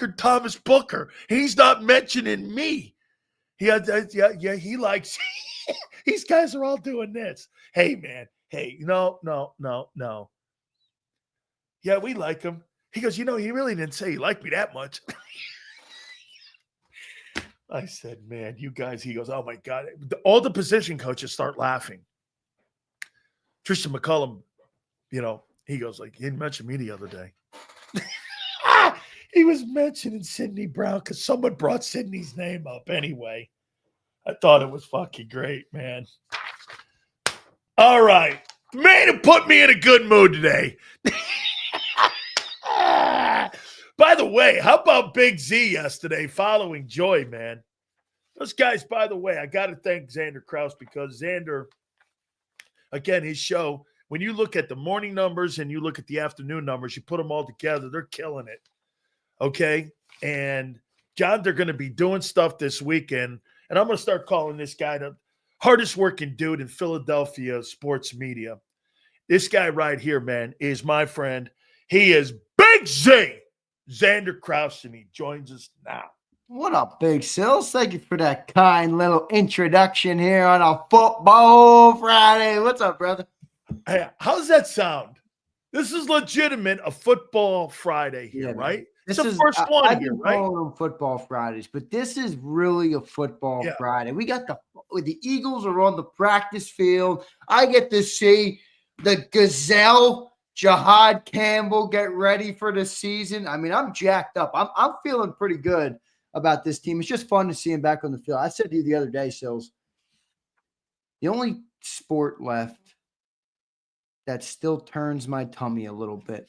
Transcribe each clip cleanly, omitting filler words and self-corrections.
fucker Thomas Booker. He's not mentioning me. He likes these guys are all doing this. Hey, man. Hey, no. Yeah, we like him. He goes, he really didn't say he liked me that much. I said, man, you guys, he goes, oh my God. All the position coaches start laughing. Tristan McCullum, he goes like, he didn't mention me the other day. He was mentioning Sidney Brown because someone brought Sidney's name up anyway. I thought it was fucking great, man. All right. Man, it put me in a good mood today. By the way, how about Big Z yesterday following Joy, man? Those guys, by the way, I got to thank Zander Krause because Zander, again, his show, when you look at the morning numbers and you look at the afternoon numbers, you put them all together, they're killing it. Okay? And John, they're going to be doing stuff this weekend, and I'm going to start calling this guy the hardest working dude in Philadelphia sports media. This guy right here, man, is my friend. He is Big Z, Zander Krause, and he joins us now. What up, Big Sills? Thank you for that kind little introduction here on a Football Friday. What's up, brother? Hey, how's that sound? This is legitimate, a Football Friday here, right? This it's the is, first one I've here, been right? calling them Football Fridays, but this is really a Football Friday. We got the Eagles are on the practice field. I get to see the Gazelle, JAKIB Campbell, get ready for the season. I mean, I'm jacked up. I'm feeling pretty good about this team. It's just fun to see him back on the field. I said to you the other day, Sills, the only sport left that still turns my tummy a little bit.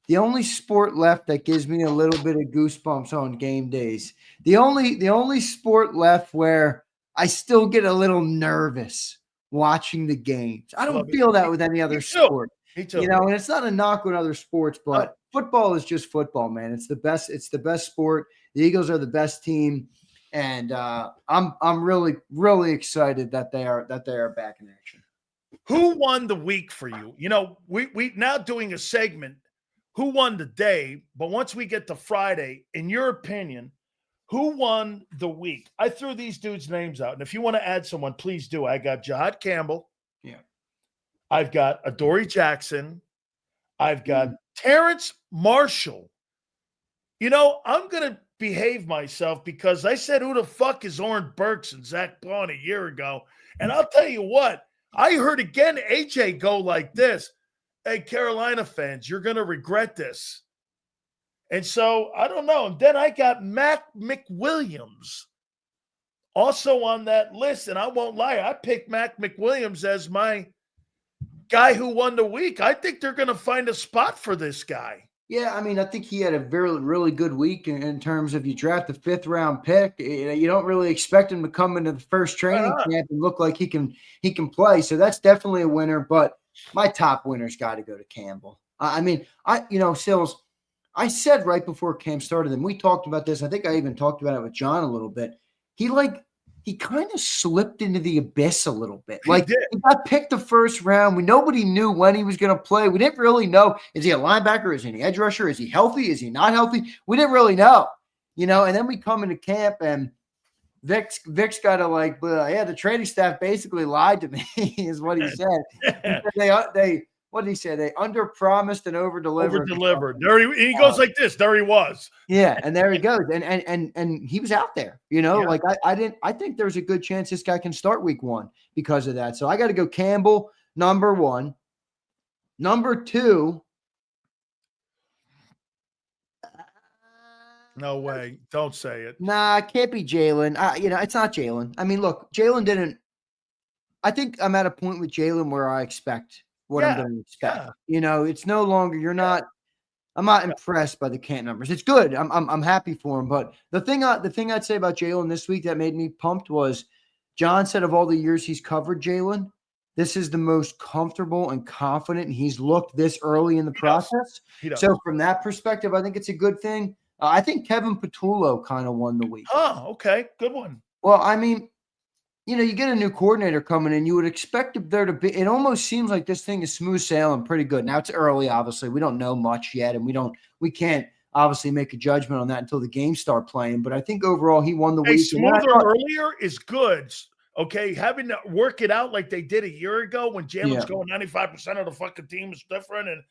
The only sport left that gives me a little bit of goosebumps on game days. The only sport left where I still get a little nervous watching the games. I don't feel that with any other sport. Me too. And it's not a knock on other sports, but football is just football, man. It's the best. It's the best sport. The Eagles are the best team, and I'm really, really excited that they are back in action. Who won the week for you? We now doing a segment. Who won the day? But once we get to Friday, in your opinion, who won the week? I threw these dudes' names out, and if you want to add someone, please do. I got JAKIB Campbell. Yeah. I've got Adoree Jackson. I've got Terrence Marshall. I'm going to behave myself because I said, who the fuck is Oren Burks and Zach Bond a year ago? And I'll tell you what, I heard again AJ go like this. Hey, Carolina fans, you're going to regret this. And so, I don't know. And then I got Mac McWilliams also on that list. And I won't lie, I picked Mac McWilliams as my guy who won the week. I think they're going to find a spot for this guy. Yeah, I mean, I think he had a very, really good week in terms of you draft a 5th-round pick. You don't really expect him to come into the first training camp and look like he can play. So that's definitely a winner. But my top winner's got to go to Campbell. Sills, I said right before camp started, and we talked about this. I think I even talked about it with John a little bit. He kind of slipped into the abyss a little bit. He got picked the first round. Nobody knew when he was going to play. We didn't really know. Is he a linebacker? Is he an edge rusher? Is he healthy? Is he not healthy? We didn't really know, and then we come into camp and Vic's got to the training staff basically lied to me is what he said. What did he say? They under-promised and over-delivered. Over-delivered. He goes like this. There he was. Yeah, and there he goes. And he was out there. I think there's a good chance this guy can start week 1 because of that. So I got to go Campbell, number 1. Number 2. No way. Don't say it. Nah, it can't be Jalen. It's not Jalen. I mean, look, Jalen didn't. I think I'm at a point with Jalen where I expect what I'm going to expect. It's no longer, I'm not impressed by the camp numbers. It's good. I'm happy for him. But the thing I'd say about Jalen this week that made me pumped was John said of all the years he's covered Jalen, this is the most comfortable and confident he's looked this early in the process. So from that perspective, I think it's a good thing. I think Kevin Patullo kind of won the week. Oh, okay. Good one. Well, I mean, you get a new coordinator coming in, you would expect there to be – it almost seems like this thing is smooth sailing pretty good. Now, it's early, obviously. We don't know much yet, and we can't obviously make a judgment on that until the games start playing. But I think overall he won the Hey, week. smoother earlier is good. Okay, having to work it out like they did a year ago when Jalen's going 95% of the fucking team is different. And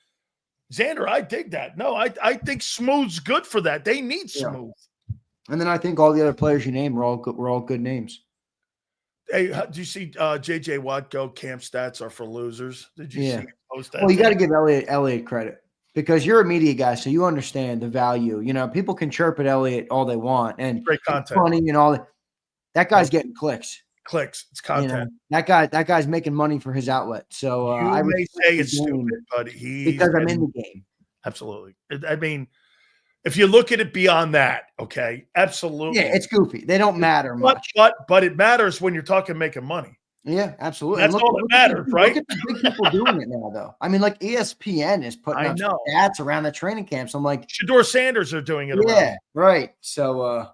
Zander, I dig that. No, I think smooth's good for that. They need smooth. And then I think all the other players you named were all good names. Hey, do you see J.J. Watt go? Camp stats are for losers. Did you see him post that? Well, you got to give Elliott credit because you're a media guy, so you understand the value. You know, people can chirp at Elliott all they want and great content, funny and all that. That guy's getting clicks. It's content. You know, that guy's making money for his outlet. So I may say it's stupid, but because I'm in the game. Absolutely. I mean, if you look at it beyond that, okay, absolutely. Yeah, it's goofy. They don't matter much. But it matters when you're talking making money. Yeah, absolutely. That's all that matters, right? Look at the big people doing it now, though. I mean, like ESPN is putting up stats around the training camps. I'm like, Shador Sanders are doing it. Yeah, right. So,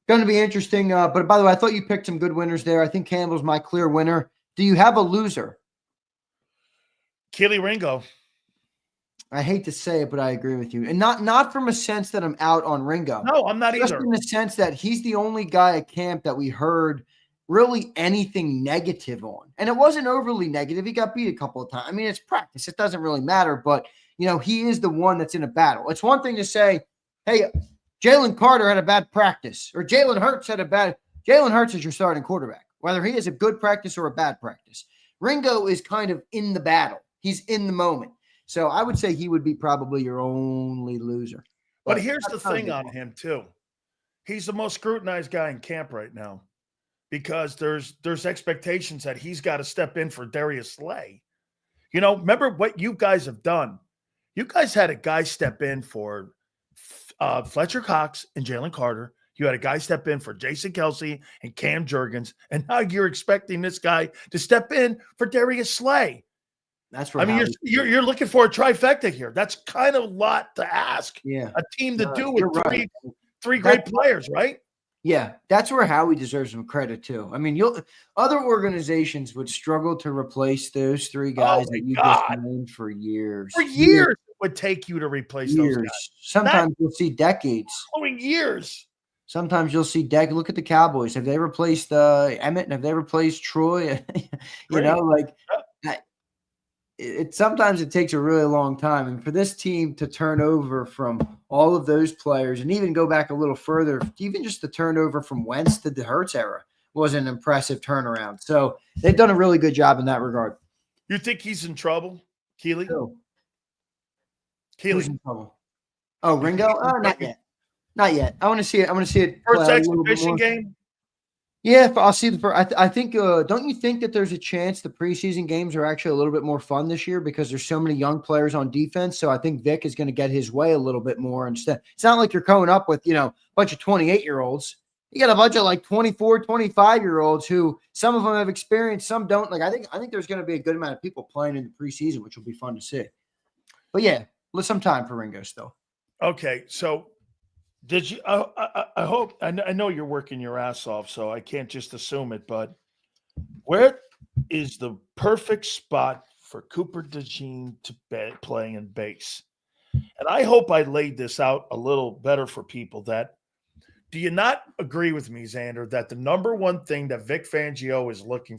going to be interesting. But by the way, I thought you picked some good winners there. I think Campbell's my clear winner. Do you have a loser? Kelee Ringo. I hate to say it, but I agree with you. And not from a sense that I'm out on Ringo. No, I'm not Just either. in the sense that he's the only guy at camp that we heard really anything negative on. And it wasn't overly negative. He got beat a couple of times. I mean, it's practice. It doesn't really matter. But, you know, he is the one that's in a battle. It's one thing to say, hey, Jalen Carter had a bad practice, or Jalen Hurts had a bad – Jalen Hurts is your starting quarterback, whether he has a good practice or a bad practice. Ringo is kind of in the battle. He's in the moment. So I would say he would be probably your only loser. But here's the thing on him, too. He's the most scrutinized guy in camp right now because there's expectations that he's got to step in for Darius Slay. You know, remember what you guys have done. You guys had a guy step in for Fletcher Cox and Jalen Carter. You had a guy step in for Jason Kelce and Cam Jurgens. And now you're expecting this guy to step in for Darius Slay. That's right. I mean, you're looking for a trifecta here. That's kind of a lot to ask a team to do with three great players, right? Yeah, that's where Howie deserves some credit too. I mean, other organizations would struggle to replace those three guys that you just named for years. For years, it would take you to replace those guys. Sometimes you'll see decades. Following years. Sometimes you'll see Look at the Cowboys. Have they replaced Emmett? Have they replaced Troy? you know, like sometimes it takes a really long time. And for this team to turn over from all of those players and even go back a little further, even just the turnover from Wentz to the Hurts era was an impressive turnaround. So they've done a really good job in that regard. You think he's in trouble, Kelee? No. Kelee. Who's in trouble? Oh, Ringo? Oh, not yet. Not yet. I want to see it. I want to see it. First exhibition game? Yeah, I'll see the first. I think. Don't you think that there's a chance the preseason games are actually a little bit more fun this year because there's so many young players on defense? So I think Vic is going to get his way a little bit more. Instead, it's not like you're coming up with a bunch of 28-year-olds. You got a bunch of like 24, 25-year-olds who some of them have experience, some don't. Like I think there's going to be a good amount of people playing in the preseason, which will be fun to see. But yeah, some time for Ringo still. Okay, so. Did you? I hope. I know you're working your ass off, so I can't just assume it. But where is the perfect spot for Cooper DeJean to play in base? And I hope I laid this out a little better for people. That do you not agree with me, Zander, that the number one thing that Vic Fangio is looking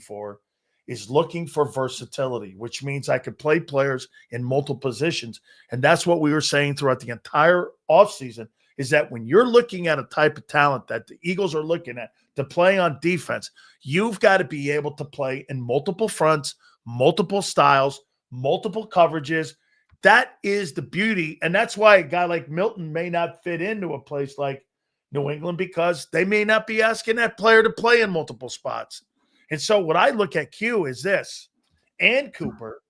for versatility, which means I could play players in multiple positions, and that's what we were saying throughout the entire offseason. Is that when you're looking at a type of talent that the Eagles are looking at to play on defense, you've got to be able to play in multiple fronts, multiple styles, multiple coverages. That is the beauty. And that's why a guy like Milton may not fit into a place like New England because they may not be asking that player to play in multiple spots. And so what I look at Q is this, and Cooper,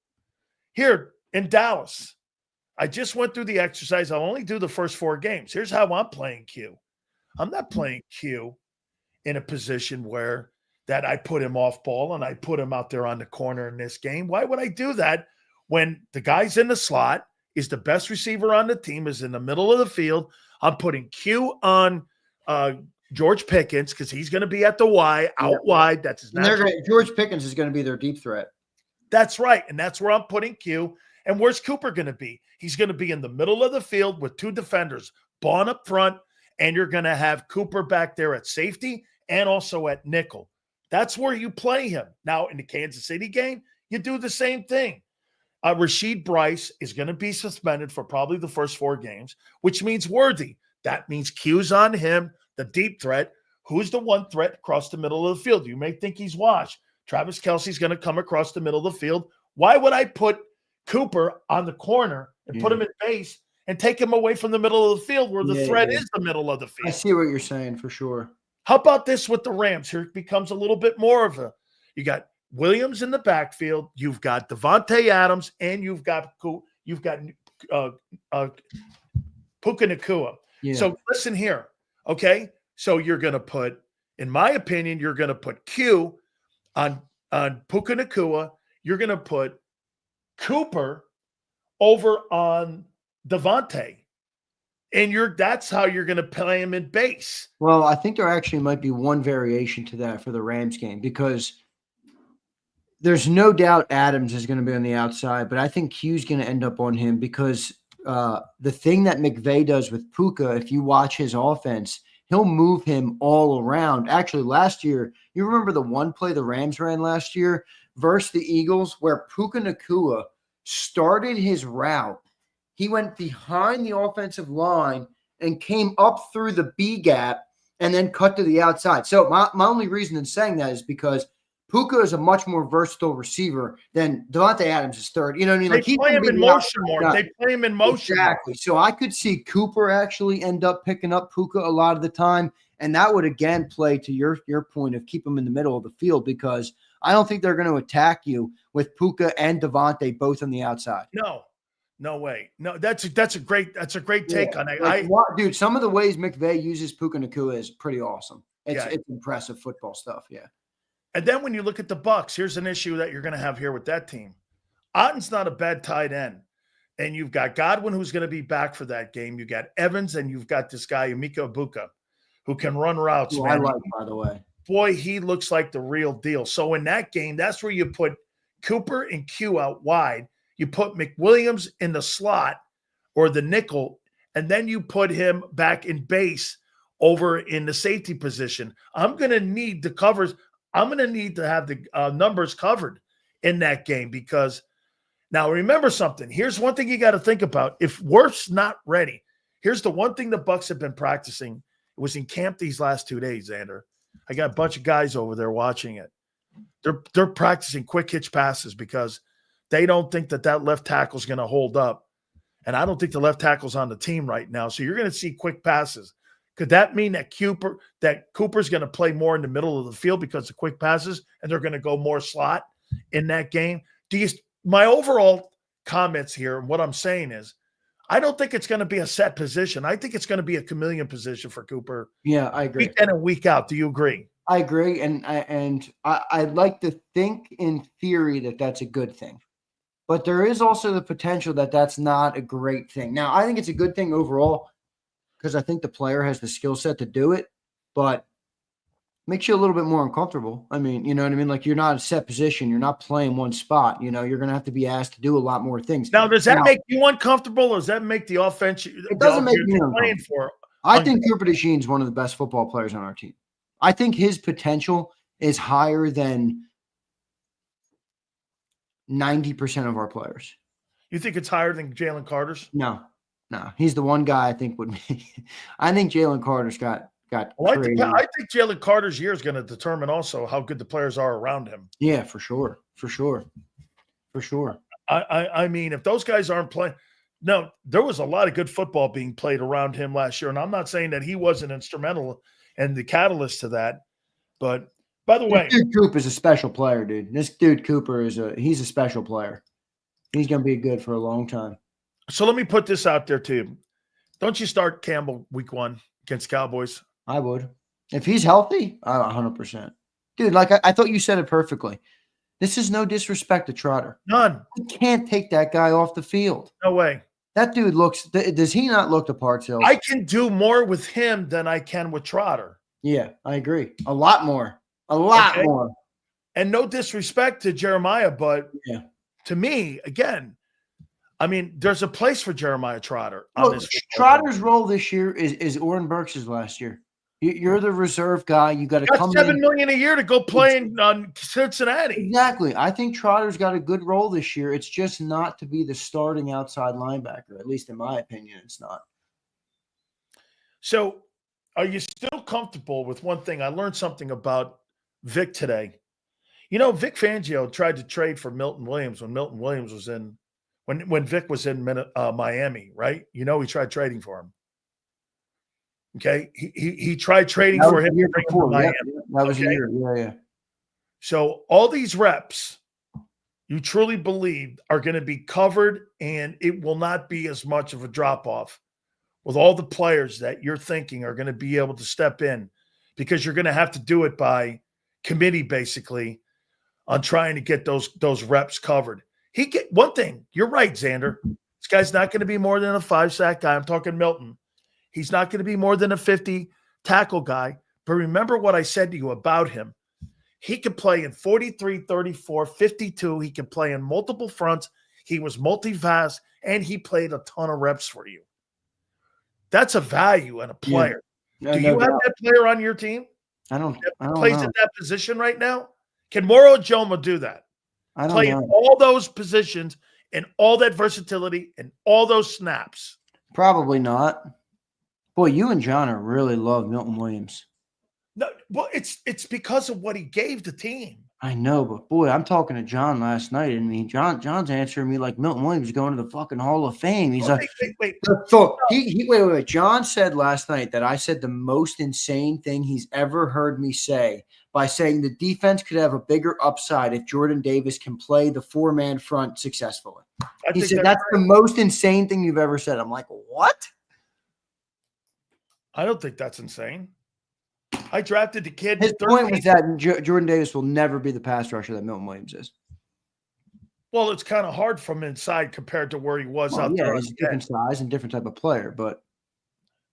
here in Dallas. I just went through the exercise. I'll only do the first 4 games. Here's how I'm playing Q. I'm not playing Q in a position where that I put him off ball and I put him out there on the corner in this game. Why would I do that when the guy's in the slot, is the best receiver on the team, is in the middle of the field? I'm putting Q on George Pickens because he's going to be at the Y, out wide. That's his natural. George Pickens is going to be their deep threat. That's right. And that's where I'm putting Q. And where's Cooper going to be? He's going to be in the middle of the field with 2 defenders, Bond up front, and you're going to have Cooper back there at safety and also at nickel. That's where you play him. Now, in the Kansas City game, you do the same thing. Rashid Bryce is going to be suspended for probably the first 4 games, which means Worthy. That means Q's on him, the deep threat. Who's the one threat across the middle of the field? You may think he's washed. Travis Kelce's going to come across the middle of the field. Why would I put Cooper on the corner and put him in base and take him away from the middle of the field where the threat is the middle of the field? I see what you're saying for sure. How about this with the Rams? Here it becomes a little bit more of a – you got Williams in the backfield. You've got Devontae Adams, and you've got Puka Nacua. Yeah. So listen here, okay? So you're going to put, in my opinion, you're going to put Q on Puka Nacua. You're going to put Cooper over on Devontae. And that's how you're going to play him in base. Well, I think there actually might be one variation to that for the Rams game, because there's no doubt Adams is going to be on the outside, but I think Q's going to end up on him because the thing that McVay does with Puka, if you watch his offense, he'll move him all around. Actually, last year, you remember the one play the Rams ran last year versus the Eagles where Puka Nacua started his route. He went behind the offensive line and came up through the B gap and then cut to the outside. So my only reason in saying that is because Puka is a much more versatile receiver than Devontae Adams is third. You know what I mean? They play him in motion more. They play him in motion. Exactly. So I could see Cooper actually end up picking up Puka a lot of the time. And that would, again, play to your point of keep him in the middle of the field, because I don't think they're going to attack you with Puka and Devontae both on the outside. No way. No, that's a great take on it. Dude, some of the ways McVay uses Puka Nacua is pretty awesome. It's impressive football stuff. Yeah. And then when you look at the Bucs, here's an issue that you're going to have here with that team. Otten's not a bad tight end. And you've got Godwin, who's going to be back for that game. You got Evans, and you've got this guy, Emeka Egbuka, who can run routes. I like, by the way. Boy, he looks like the real deal. So in that game, that's where you put Cooper and Q out wide. You put McWilliams in the slot or the nickel, and then you put him back in base over in the safety position. I'm going to need the covers. I'm going to need to have the numbers covered in that game, because now remember something. Here's one thing you got to think about. If Wirf's not ready, here's the one thing the Bucs have been practicing. It was in camp these last 2 days, Zander. I got a bunch of guys over there watching it. They're practicing quick hitch passes because they don't think that left tackle is going to hold up. And I don't think the left tackle's on the team right now. So you're going to see quick passes. Could that mean that Cooper's going to play more in the middle of the field because of quick passes, and they're going to go more slot in that game? My overall comments here, and what I'm saying is, I don't think it's going to be a set position. I think it's going to be a chameleon position for Cooper. Yeah, I agree. Week in and week out. Do you agree? I agree. And I'd like to think in theory that that's a good thing. But there is also the potential that that's not a great thing. Now, I think it's a good thing overall because I think the player has the skill set to do it, but makes you a little bit more uncomfortable. I mean, you know what I mean? Like, you're not a set position. You're not playing one spot. You know, you're going to have to be asked to do a lot more things. Now, does that make you uncomfortable, or does that make the offense it doesn't make me playing for? I think Cooper DeJean is one of the best football players on our team. I think his potential is higher than 90% of our players. You think it's higher than Jalen Carter's? No. He's the one guy I think would make. I think Jalen Carter's got. Well, I think Jalen Carter's year is going to determine also how good the players are around him. Yeah, for sure. I mean, if those guys aren't playing, no, there was a lot of good football being played around him last year, and I'm not saying that he wasn't instrumental and the catalyst to that. But by the way, dude Cooper is a special player, dude. This dude Cooper he's a special player. He's going to be good for a long time. So let me put this out there to you. Don't you start Campbell week 1 against Cowboys? I would. If he's healthy, 100%. Dude, like I thought you said it perfectly. This is no disrespect to Trotter. None. You can't take that guy off the field. No way. That dude does he not look the part, Sills? I can do more with him than I can with Trotter. Yeah, I agree. A lot more. More. And no disrespect to Jeremiah, but to me, again, I mean, there's a place for Jeremiah Trotter on Look, this. Trotter's role this year is Oren Burks' last year. You're the reserve guy. You got to come $7 in. million a year to go play in Cincinnati. Exactly. I think Trotter's got a good role this year. It's just not to be the starting outside linebacker. At least in my opinion, it's not. So are you still comfortable with one thing? I learned something about Vic today. You know, Vic Fangio tried to trade for Milton Williams when Milton Williams was in when Vic was in Miami, right? You know, he tried trading for him. Okay, he tried trading for him to bring him to Miami. Yeah, that was a year. Yeah. So all these reps, you truly believe are going to be covered, and it will not be as much of a drop off with all the players that you're thinking are going to be able to step in, because you're going to have to do it by committee, basically, on trying to get those reps covered. One thing, you're right, Zander. This guy's not going to be more than a 5-sack guy. I'm talking Milton. He's not going to be more than a 50 tackle guy. But remember what I said to you about him. He could play in 43, 34, 52. He can play in multiple fronts. He was multi-fast, and he played a ton of reps for you. That's a value in a player. Yeah. Do you have that player on your team? I don't plays know. at that position right now? Can Moro Joma do that? I don't play know. in all those positions and all that versatility and all those snaps? Probably not. Boy, you and John are really love Milton Williams. No, well, it's because of what he gave the team. I know, but boy, I'm talking to John last night, and I mean, John's answering me like Milton Williams is going to the fucking Hall of Fame. He's wait. So wait. John said last night that I said the most insane thing he's ever heard me say by saying the defense could have a bigger upside if Jordan Davis can play the 4-man front successfully. He said that's the most insane thing you've ever said. I'm like, what? I don't think that's insane. I drafted the kid. His point was that Jordan Davis will never be the pass rusher that Milton Williams is. Well, it's kind of hard from inside compared to where he was out there. He's a different size and different type of player, but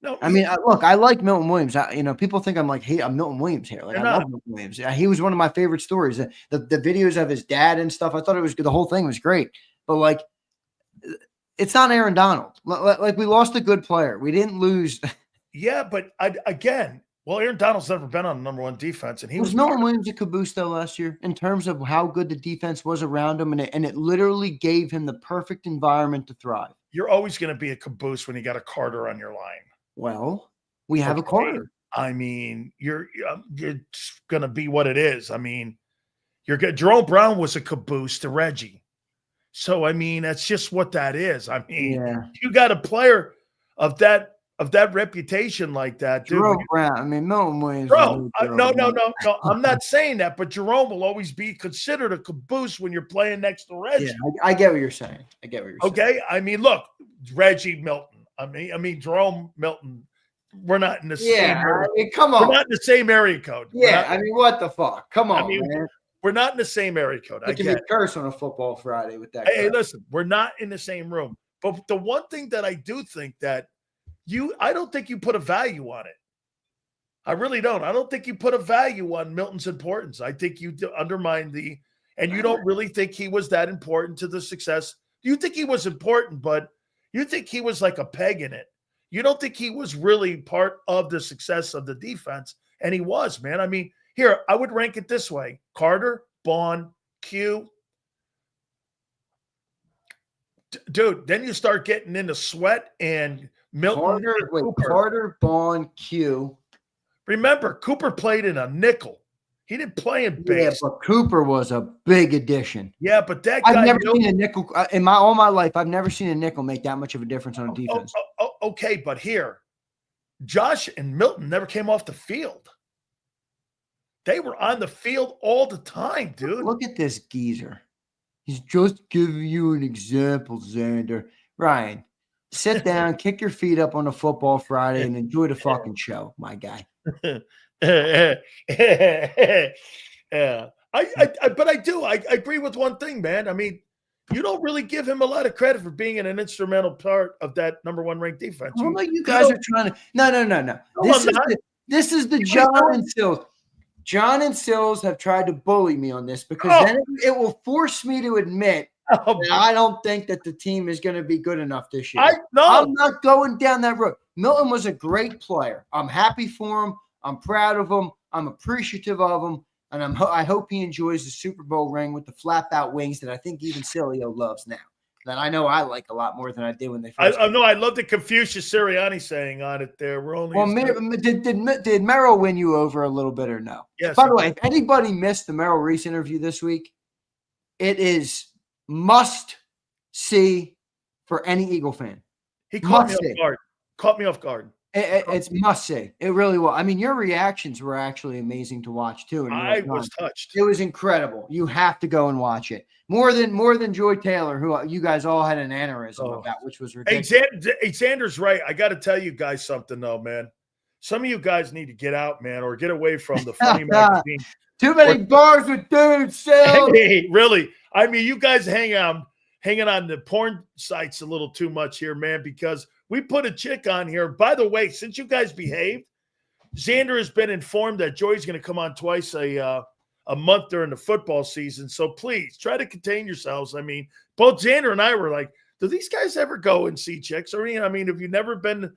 no, I mean, look, I like Milton Williams. People think I'm like, hey, I'm Milton Williams here. Like, I love Milton Williams. He was one of my favorite stories. The videos of his dad and stuff, I thought it was good. The whole thing was great, but like, it's not Aaron Donald. Like, we lost a good player. We didn't lose. Yeah, but Aaron Donald's never been on the number 1 defense, and he was Milton Williams a caboose though last year in terms of how good the defense was around him, and it literally gave him the perfect environment to thrive. You're always going to be a caboose when you got a Carter on your line. Well, we have a Carter. I mean, you're going to be what it is. I mean, you're good. Jerome Brown was a caboose to Reggie, so I mean that's just what that is. I mean, you got a player of that reputation like that, dude. Jerome Brown. I mean, Milton Williams. No. I'm not saying that, but Jerome will always be considered a caboose when you're playing next to Reggie. Yeah, I get what you're saying. Okay, I mean, look, Reggie Milton. I mean, Jerome Milton. We're not in the same. Yeah, I mean, come on. We're not in the same area code. Yeah, I mean, what the fuck? Come on, man. We're not in the same area code. I can be curse on a football Friday with that. Hey, listen, we're not in the same room. But the one thing that I do think that I don't think you put a value on it. I really don't. I don't think you put a value on Milton's importance. I think you undermine and you don't really think he was that important to the success. You think he was important, but you think he was like a peg in it. You don't think he was really part of the success of the defense. And he was, man. I mean, here, I would rank it this way. Carter, Bond, Q. Dude, then you start getting into Sweat and Milton. Carter, Bond, Q. Remember, Cooper played in a nickel. He didn't play in base. Yeah, but Cooper was a big addition. Yeah, but that guy. I've never seen a nickel in all my life. I've never seen a nickel make that much of a difference on a defense. Okay, but here, Josh and Milton never came off the field. They were on the field all the time, dude. Look at this geezer. He's just giving you an example, Zander. Ryan, sit down, kick your feet up on a football Friday, and enjoy the fucking show, my guy. Yeah, but I do. I agree with one thing, man. I mean, you don't really give him a lot of credit for being an instrumental part of that number 1 ranked defense. Well, you guys are trying to. No. This is the John and Sills. John and Sills have tried to bully me on this because then it will force me to admit And I don't think that the team is going to be good enough this year. No. I'm not going down that road. Milton was a great player. I'm happy for him. I'm proud of him. I'm appreciative of him. And I hope he enjoys the Super Bowl ring with the flap-out wings that I think even Sileo loves now. That I know I like a lot more than I did when they first. I know. I love the Confucius Sirianni saying on it there. We're only. Well, did Merrill win you over a little bit or no? Yes. By the way, if anybody missed the Merrill Reese interview this week, it is must see for any Eagle fan. He caught me off guard. Caught me off guard. It's must see. It really was. I mean, your reactions were actually amazing to watch too. And I was touched. It was incredible. You have to go and watch it. More than Joy Taylor, who you guys all had an aneurysm about, which was ridiculous. Hey, Xander's right. I got to tell you guys something though, man. Some of you guys need to get out, man, or get away from the funny magazine. Too many bars with dudes, still. Hey, really? I mean, you guys hanging on the porn sites a little too much here, man, because we put a chick on here. By the way, since you guys behaved, Zander has been informed that Joy's going to come on twice a month during the football season. So please try to contain yourselves. I mean, both Zander and I were like, do these guys ever go and see chicks? Or, I mean, have you ever been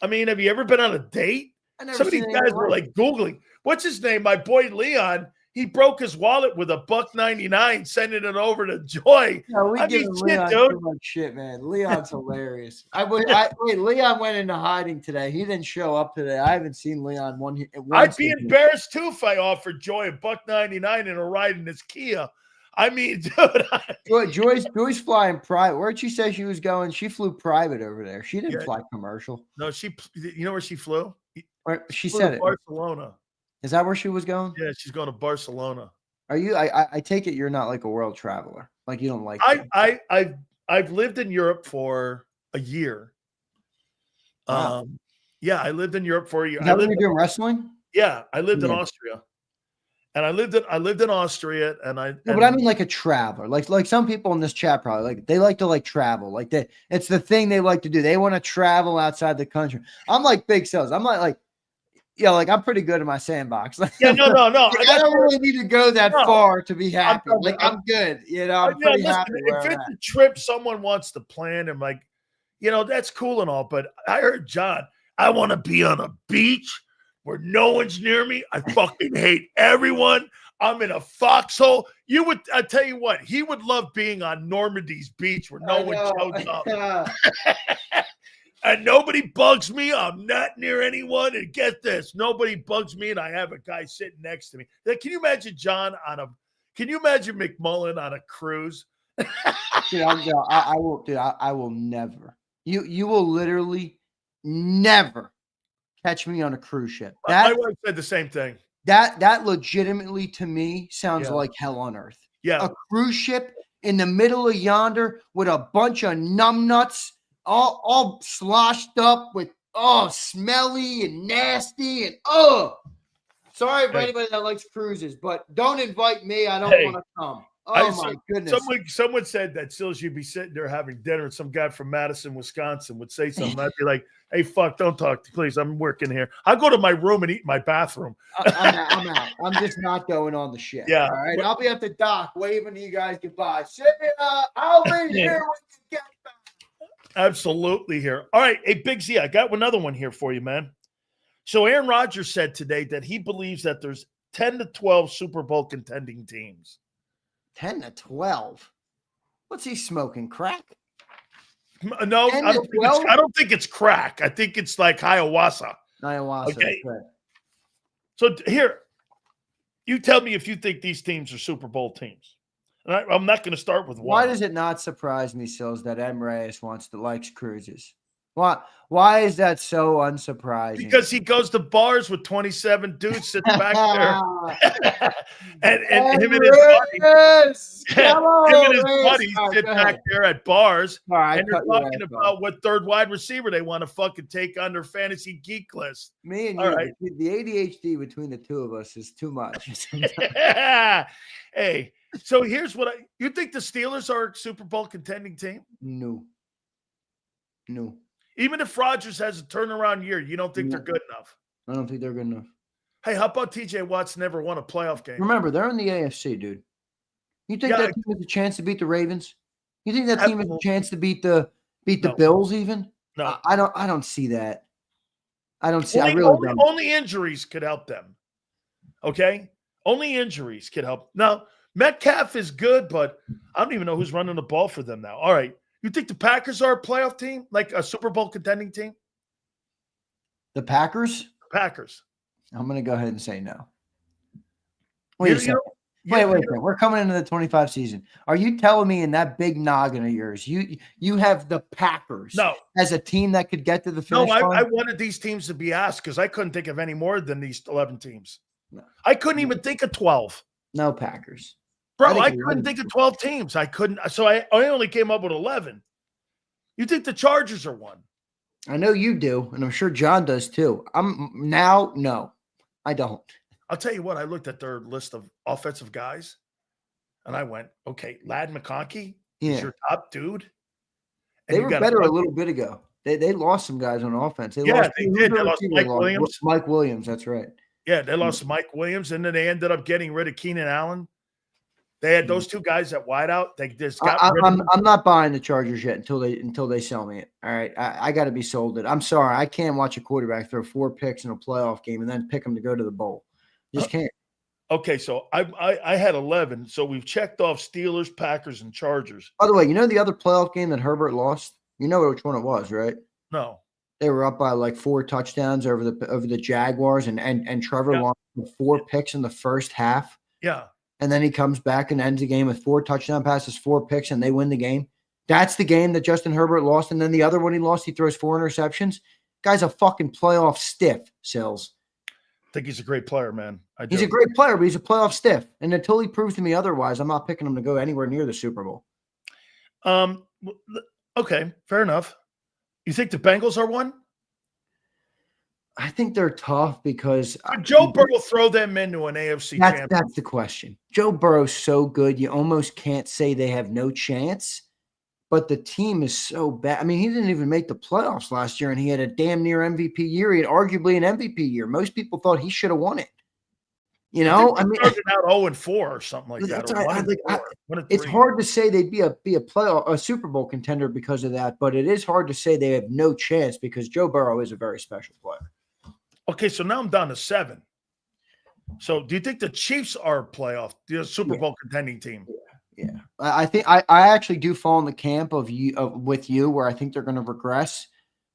on a date? Some of these guys were like Googling. What's his name? My boy Leon. He broke his wallet with $1.99, sending it over to Joy. No, we give Leon too much shit, man. Leon's hilarious. Wait, Leon went into hiding today. He didn't show up today. I haven't seen Leon one. I'd be embarrassed too if I offered Joy $1.99 and a ride in his Kia. I mean, dude. Joy's flying private. Where'd she say she was going? She flew private over there. She didn't fly commercial. No, you know where she flew? She said it. Barcelona. Is that where she was going? Yeah, she's going to Barcelona. Are you? I take it you're not like a world traveler. Like you don't like. I've lived in Europe for a year. Wow. Yeah, I lived in Europe for a year. Is that when you're doing wrestling? Yeah, I lived in Austria, and I lived in Austria, and I. No, but I mean like a traveler, like some people in this chat probably they like to travel, it's the thing they like to do. They want to travel outside the country. I'm like big sales. I'm like. Yeah, like I'm pretty good in my sandbox. Yeah, no. I don't really need to go that far to be happy. I'm good. I'm pretty happy. If it's a trip someone wants to plan, and like, that's cool and all. But I heard John, I want to be on a beach where no one's near me. I fucking hate everyone. I'm in a foxhole. I tell you what, he would love being on Normandy's beach where no one shows up. And nobody bugs me. I'm not near anyone. And get this, nobody bugs me, and I have a guy sitting next to me. Like, can you imagine can you imagine McMullen on a cruise? Dude, I will. Dude, I will never. You will literally never catch me on a cruise ship. My wife said the same thing. That legitimately to me sounds like hell on earth. Yeah, a cruise ship in the middle of yonder with a bunch of numbnuts. All sloshed up with smelly and nasty and sorry for anybody that likes cruises, but don't invite me. I don't want to come. My goodness. Someone said that Sills, you'd be sitting there having dinner and some guy from Madison, Wisconsin would say something. I'd be like, hey, fuck, don't talk to me, please. I'm working here. I'll go to my room and eat in my bathroom. I'm out. I'm just not going on the ship. Yeah. All right. I'll be at the dock waving to you guys goodbye. I'll be here when you get back. Absolutely here. All right. Hey, Big Z, I got another one here for you, man. So Aaron Rodgers said today that he believes that there's 10 to 12 Super Bowl contending teams. 10 to 12? What's he smoking? Crack? No, I don't think it's crack. I think it's like ayahuasca. Okay. So here, you tell me if you think these teams are Super Bowl teams. And I'm not going to start with one. Why does it not surprise me, Sills, that M. Reyes likes cruises? Why is that so unsurprising? Because he goes to bars with 27 dudes sitting back there. and him and his buddies sit back there at bars. And they're talking about what third wide receiver they want to fucking take on their fantasy geek list. Me and you, the ADHD between the two of us is too much. Hey, so here's what you think the Steelers are a Super Bowl contending team? No. Even if Rodgers has a turnaround year, you don't think they're good enough? I don't think they're good enough. Hey, how about TJ Watt's never won a playoff game? Remember, they're in the AFC, dude. You think that team has a chance to beat the Ravens? You think that team has a chance to beat the No. Bills even? No. I don't see that. I don't see. Only, I really don't. Only injuries could help them. Okay? Only injuries could help. Now, Metcalf is good, but I don't even know who's running the ball for them now. All right. You think the Packers are a playoff team? Like a Super Bowl contending team? The Packers? Packers. I'm going to go ahead and say no. Wait a second. Wait. We're coming into the 25 season. Are you telling me in that big noggin of yours, you have the Packers as a team that could get to the finish line? I wanted these teams to be asked because I couldn't think of any more than these 11 teams. No. I couldn't even think of 12. No Packers. Bro, I couldn't think of 12 teams. I couldn't. So I only came up with 11. You think the Chargers are one? I know you do, and I'm sure John does too. No, I don't. I'll tell you what, I looked at their list of offensive guys, and I went, okay, Ladd McConkey is your top dude. And they were better a little bit ago. They lost some guys on offense. They did. They lost Mike Williams. Mike Williams, that's right. Yeah, they lost Mike Williams, and then they ended up getting rid of Keenan Allen. They had those two guys at wideout. They just got rid of them. I'm not buying the Chargers yet until they sell me it. All right, I got to be sold it. I'm sorry, I can't watch a quarterback throw 4 picks in a playoff game and then pick them to go to the bowl. Just can't. Okay, so I had 11. So we've checked off Steelers, Packers, and Chargers. By the way, you know the other playoff game that Herbert lost? You know which one it was, right? No. They were up by like 4 touchdowns over the Jaguars, and Trevor lost 4 picks in the first half. Yeah. And then he comes back and ends the game with 4 touchdown passes, 4 picks, and they win the game. That's the game that Justin Herbert lost. And then the other one he lost, he throws 4 interceptions. Guy's a fucking playoff stiff, Sills. I think he's a great player, man. He's a great player, but he's a playoff stiff. And until he proves to me otherwise, I'm not picking him to go anywhere near the Super Bowl. Okay, fair enough. You think the Bengals are one? I think they're tough because Joe Burrow throw them into an AFC championship. That's the question. Joe Burrow's so good, you almost can't say they have no chance. But the team is so bad. I mean, he didn't even make the playoffs last year, and he had a damn near MVP year. He had arguably an MVP year. Most people thought he should have won it. You know, I mean, started out 0-4 or something like that. It's hard to say they'd be a Super Bowl contender because of that, but it is hard to say they have no chance because Joe Burrow is a very special player. Okay, so now I'm down to 7. So, do you think the Chiefs are the Super Bowl contending team? Yeah, I think I actually do fall in the camp with you where I think they're going to regress.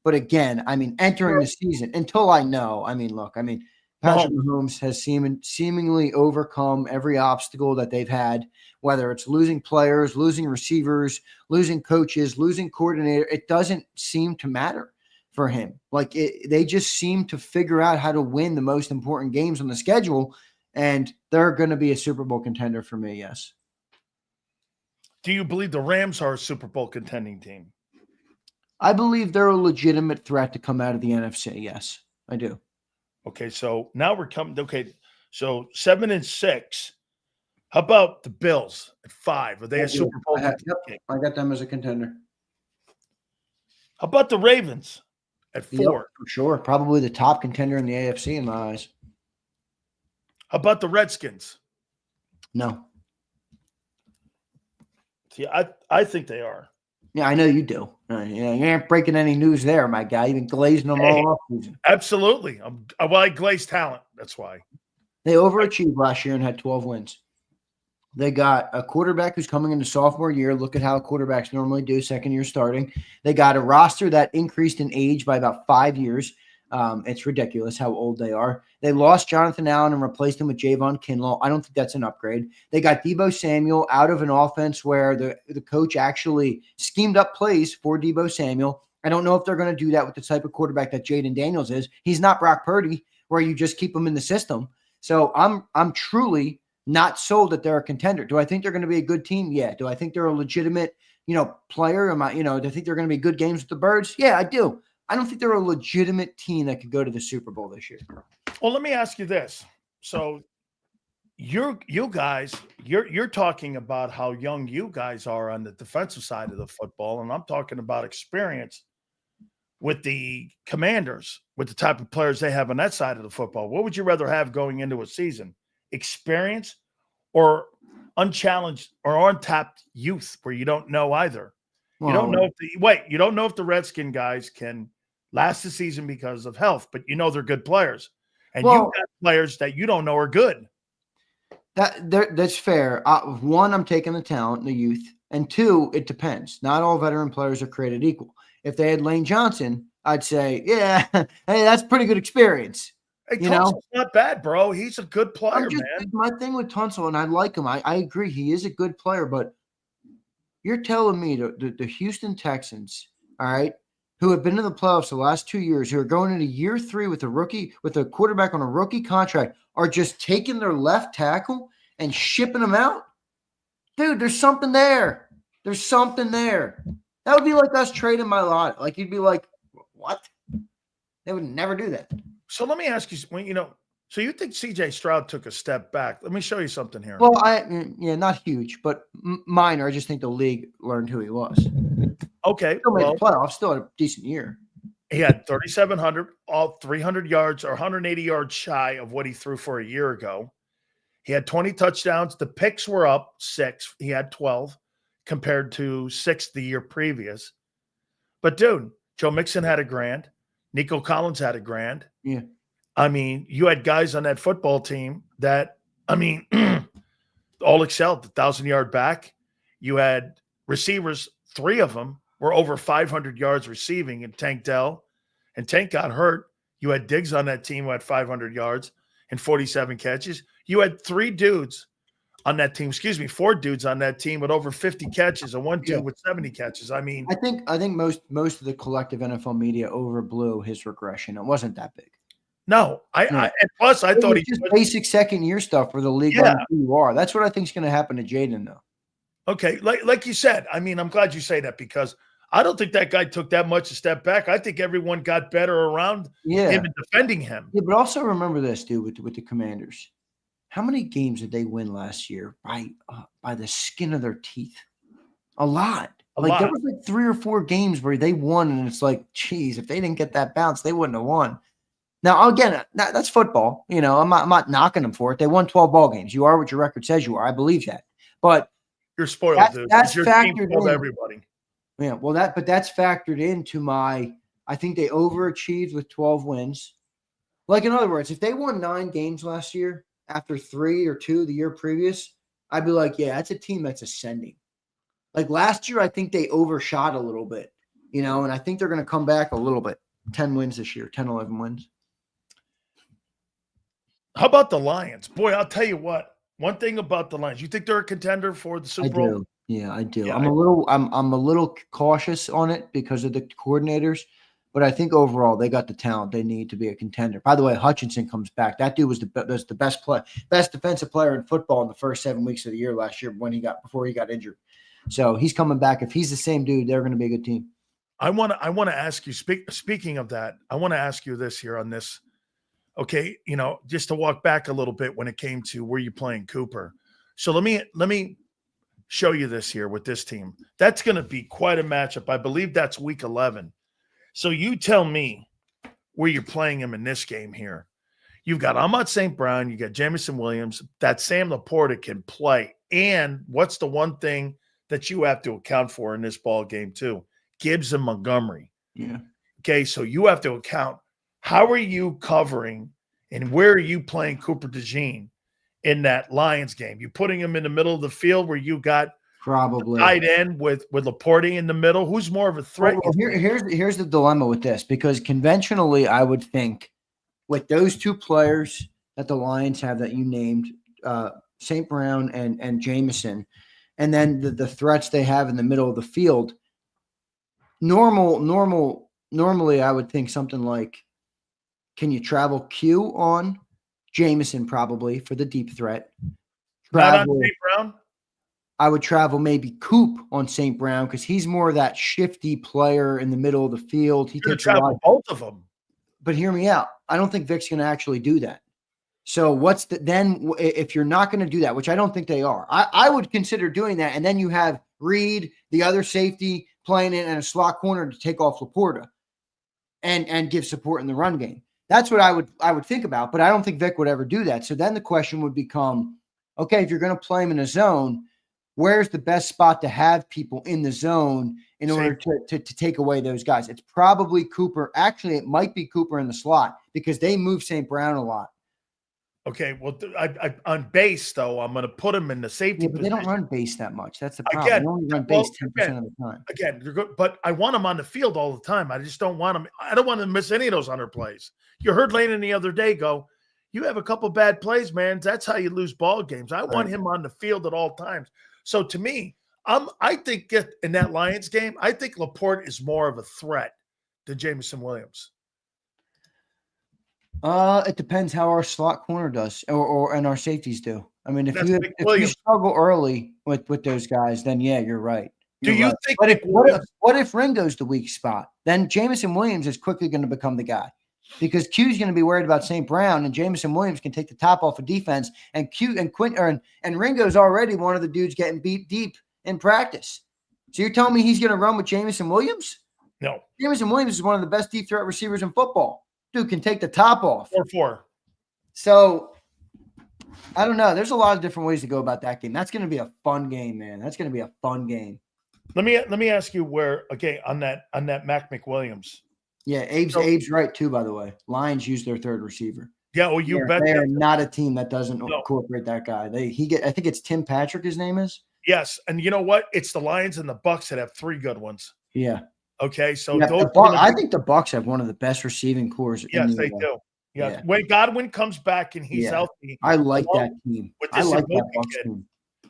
But again, I mean, entering the season until I know. I mean, look, Patrick Mahomes has seemingly overcome every obstacle that they've had, whether it's losing players, losing receivers, losing coaches, losing coordinator. It doesn't seem to matter for him. Like they just seem to figure out how to win the most important games on the schedule, and they're going to be a Super Bowl contender for me. Yes. Do you believe the Rams are a Super Bowl contending team? I believe they're a legitimate threat to come out of the NFC. Yes, I do. Okay, so now we're coming. Okay, so 7 and 6. How about the Bills at 5? Are they a Super Bowl contender? I got them as a contender. How about the Ravens at 4? Yep, for sure. Probably the top contender in the AFC in my eyes. How about the Redskins? No. See, I think they are. Yeah, I know you do. You ain't breaking any news there, my guy. You've been glazing them all off. Absolutely. I glaze talent. That's why. They overachieved last year and had 12 wins. They got a quarterback who's coming into sophomore year. Look at how quarterbacks normally do, second year starting. They got a roster that increased in age by about 5 years. It's ridiculous how old they are. They lost Jonathan Allen and replaced him with Javon Kinlaw. I don't think that's an upgrade. They got Deebo Samuel out of an offense where the coach actually schemed up plays for Deebo Samuel. I don't know if they're going to do that with the type of quarterback that Jaden Daniels is. He's not Brock Purdy, where you just keep him in the system. So I'm truly not sold that they're a contender. Do I think they're going to be a good team? Yeah. Do I think they're a legitimate, player? Do I think they're going to be good games with the Birds? Yeah, I do. I don't think they're a legitimate team that could go to the Super Bowl this year. Well, let me ask you this. So you guys, you're talking about how young you guys are on the defensive side of the football, and I'm talking about experience with the Commanders, with the type of players they have on that side of the football. What would you rather have going into a season? Experience or unchallenged or untapped youth where you don't know either. You don't know you don't know if the Redskin guys can last the season because of health, but you know they're good players. And you've got players that you don't know are good. That's fair. One, I'm taking the talent, the youth. And two, it depends. Not all veteran players are created equal. If they had Lane Johnson, I'd say, yeah, hey, that's pretty good experience. Hey, Tunsil's not bad, bro. He's a good player, man. My thing with Tunsil, and I like him. I agree. He is a good player, but you're telling me the Houston Texans, all right, who have been in the playoffs the last 2 years, who are going into year 3 with a quarterback on a rookie contract, are just taking their left tackle and shipping him out? Dude, there's something there. There's something there. That would be like us trading my lot. Like, you'd be like, what? They would never do that. So let me ask you, so you think C.J. Stroud took a step back? Let me show you something here. Well, not huge, but minor. I just think the league learned who he was. Okay. Still made the playoffs. Still had a decent year. He had 3,700, all 300 yards or 180 yards shy of what he threw for a year ago. He had 20 touchdowns. The picks were up 6. He had 12 compared to 6 the year previous. But, dude, Joe Mixon had a grand. Nico Collins had a grand. Yeah. I mean, you had guys on that football team that, all excelled. The 1,000-yard back. You had receivers, 3 of them were over 500 yards receiving, and Tank Dell. And Tank got hurt. You had Diggs on that team who had 500 yards and 47 catches. You had 3 dudes on that team, 4 dudes on that team with over 50 catches and 1 dude with 70 catches. I mean, I think most of the collective NFL media overblew his regression. It wasn't that big. No, and plus I thought he just basic second year stuff for the league. Yeah. Who you are. That's what I think is going to happen to Jaden, though. Okay, like you said, I'm glad you say that because I don't think that guy took that much a step back. I think everyone got better around him and defending him. Yeah, but also remember this, dude, with the Commanders. How many games did they win last year by the skin of their teeth? A lot. There was like 3 or 4 games where they won, and it's like, geez, if they didn't get that bounce, they wouldn't have won. Now, again, that's football. I'm not knocking them for it. They won 12 ball games. You are what your record says you are. I believe that. But you're spoiled, dude. That's your factored team in. Everybody. Yeah, well, that's factored into I think they overachieved with 12 wins. Like, in other words, if they won 9 games last year after 3 or 2 the year previous, I'd be like, yeah, that's a team that's ascending. Like last year, I think they overshot a little bit, and I think they're going to come back a little bit. 10 wins this year, 10, 11 wins. How about the Lions? Boy, I'll tell you what. One thing about the Lions, you think they're a contender for the Super Bowl? I do. Yeah, I do. Yeah, I'm a little cautious on it because of the coordinators, but I think overall they got the talent they need to be a contender. By the way, Hutchinson comes back. That dude was the best defensive player in football in the first 7 weeks of the year last year before he got injured. So he's coming back. If he's the same dude, they're going to be a good team. I want to ask you. Speaking of that, I want to ask you this here on this. Okay, just to walk back a little bit when it came to where you playing Cooper. So let me show you this here with this team. That's going to be quite a matchup. I believe that's week 11. So you tell me where you're playing him in this game here. You've got Ahmad St. Brown, you got Jamison Williams, that Sam Laporta can play. And what's the one thing that you have to account for in this ball game too? Gibbs and Montgomery. Yeah. Okay, so you have to account. How are you covering and where are you playing Cooper DeJean in that Lions game? You putting him in the middle of the field where you got probably tight end with Laporte in the middle? Who's more of a threat? Well, here's the dilemma with this, because conventionally I would think with those 2 players that the Lions have that you named, St. Brown and Jamison, and then the threats they have in the middle of the field, normally I would think something like, can you travel Q on Jamison probably for the deep threat? Not on St. Brown? I would travel maybe Coop on St. Brown because he's more of that shifty player in the middle of the field. He takes travel both of them. But hear me out. I don't think Vic's going to actually do that. So then if you're not going to do that, which I don't think they are, I would consider doing that. And then you have Reed, the other safety, playing in a slot corner to take off Laporta and give support in the run game. That's what I would think about, but I don't think Vic would ever do that. So then the question would become, okay, if you're going to play him in a zone, where's the best spot to have people in the zone in order to take away those guys? It's probably Cooper. Actually, it might be Cooper in the slot because they move St. Brown a lot. Okay, well, on base, though, I'm going to put him in the safety Yeah, but position. they don't run base that much. That's the problem. They only run base 10% of the time. Again, they're good, but I want him on the field all the time. I just don't want him. I don't want him to miss any of those 100 plays. You heard Landon the other day go, you have a couple bad plays, man. That's how you lose ball games. I want him on the field at all times. So to me, I think in that Lions game, I think Laporte is more of a threat than Jameson Williams. It depends how our slot corner does, and our safeties do. I mean, if you struggle early with those guys, then yeah, you're right. Do you think? But what if Ringo's the weak spot? Then Jameson Williams is quickly going to become the guy, because Q's going to be worried about St. Brown, and Jameson Williams can take the top off of defense. And Ringo's already one of the dudes getting beat deep in practice. So you're telling me he's going to run with Jameson Williams? No. Jameson Williams is one of the best deep threat receivers in football. Dude can take the top off. 4-4. So I don't know. There's a lot of different ways to go about that game. That's going to be a fun game, man. That's going to be a fun game. Let me ask you on that Mac McWilliams. Yeah, Abe's right too, by the way. Lions use their third receiver. Yeah, well, you bet. They are not a team that doesn't incorporate that guy. I think it's Tim Patrick, his name is. Yes, and you know what? It's the Lions and the Bucs that have 3 good ones. Yeah. Okay, so I think the Bucs have one of the best receiving cores. Yes, they do. Yeah. When Godwin comes back and he's healthy, I like that team. I like that Bucs team.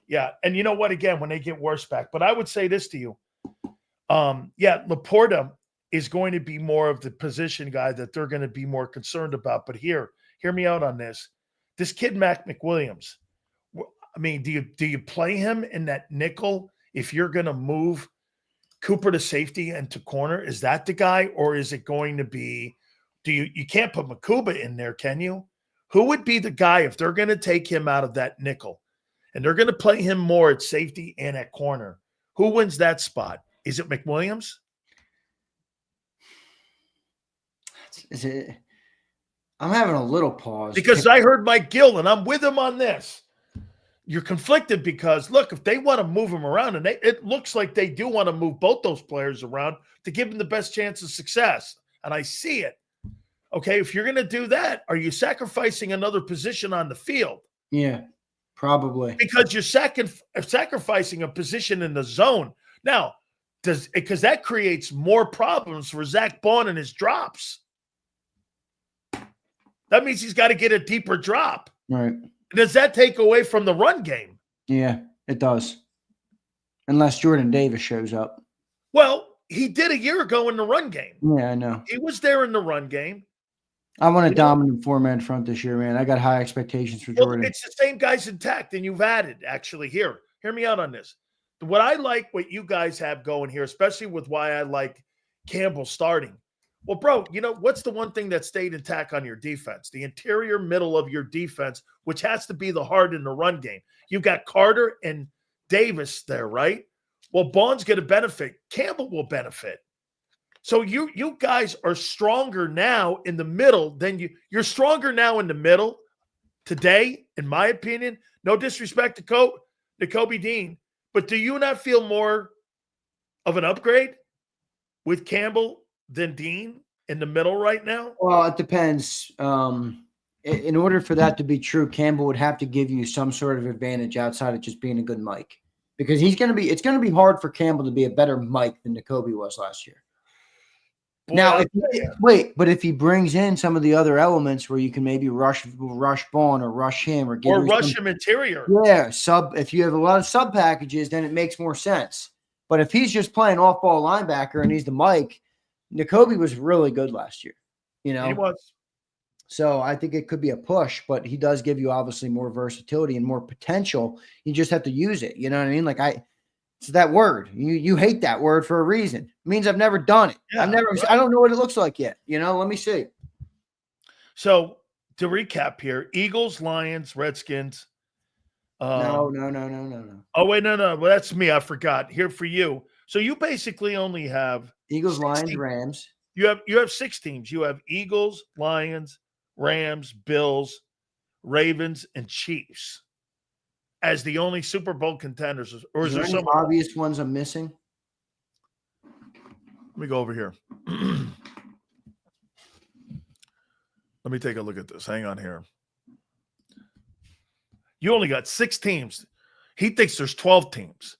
Yeah, and you know what? Again, when they get worse back, but I would say this to you. Laporta is going to be more of the position guy that they're going to be more concerned about. But hear me out on this. This kid Mac McWilliams. I mean, do you play him in that nickel if you're going to move Cooper to safety and to corner? Is that the guy, or is it going to be? You can't put Makuba in there, can you? Who would be the guy if they're going to take him out of that nickel and they're going to play him more at safety and at corner? Who wins that spot? Is it McWilliams? Is it? I'm having a little pause because I heard Mike Gill, and I'm with him on this. You're conflicted because, look, if they want to move him around, and it looks like they do want to move both those players around to give them the best chance of success, and I see it. Okay, if you're going to do that, are you sacrificing another position on the field? Yeah, probably. Because you're sacrificing a position in the zone. Now, because that creates more problems for Zach Bond and his drops. That means he's got to get a deeper drop. Right. Does that take away from the run game? Yeah, it does. Unless Jordan Davis shows up. Well, he did a year ago in the run game. Yeah, I know. He was there in the run game. I want a dominant 4-man front this year, man. I got high expectations for Jordan. It's the same guys intact, and you've added, actually. Hear me out on this. What I like what you guys have going here, especially with why I like Campbell starting. Well, bro, you know, what's the one thing that stayed intact on your defense? The interior middle of your defense, which has to be the heart in the run game. You've got Carter and Davis there, right? Well, Bond's going to benefit. Campbell will benefit. So you guys are stronger now in the middle than you're stronger now in the middle today, in my opinion. No disrespect to Kobe Dean, but do you not feel more of an upgrade with Campbell than Dean in the middle right now? Well, it depends. In order for that to be true, Campbell would have to give you some sort of advantage outside of just being a good Mike, because it's going to be hard for Campbell to be a better Mike than Nakobe was last year. Boy, now, if he brings in some of the other elements where you can maybe rush Bond or rush him or rush him interior. Yeah, if you have a lot of sub packages, then it makes more sense. But if he's just playing off-ball linebacker and he's the Mike, Nakobe was really good last year. You know, he was. So I think it could be a push, but he does give you obviously more versatility and more potential. You just have to use it. You know what I mean? Like it's that word. You hate that word for a reason. It means I've never done it. Yeah, I don't know what it looks like yet. You know, let me see. So to recap here, Eagles, Lions, Redskins. No. Oh, wait, no. Well, that's me. I forgot. Here for you. So you basically only have Eagles, Lions, Rams. You have 6 teams. You have Eagles, Lions, Rams, Bills, Ravens, and Chiefs. as the only Super Bowl contenders, or is there any some obvious ones I'm missing? Let me go over here. Let me take a look at this. Hang on here. You only got 6 teams. He thinks there's 12 teams.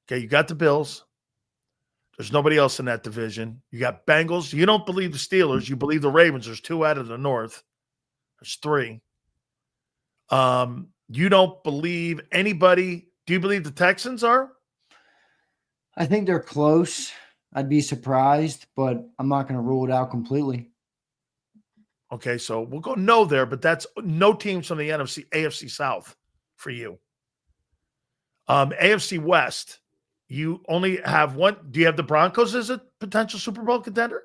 Okay, you got the Bills. There's nobody else in that division. You got Bengals. You don't believe the Steelers. You believe the Ravens. There's 2 out of the North. There's 3. You don't believe anybody. Do you believe the Texans are? I think they're close. I'd be surprised, but I'm not going to rule it out completely. Okay, so we'll go no there, but that's no teams from the AFC South for you. AFC West, you only have one. Do you have the Broncos as a potential Super Bowl contender?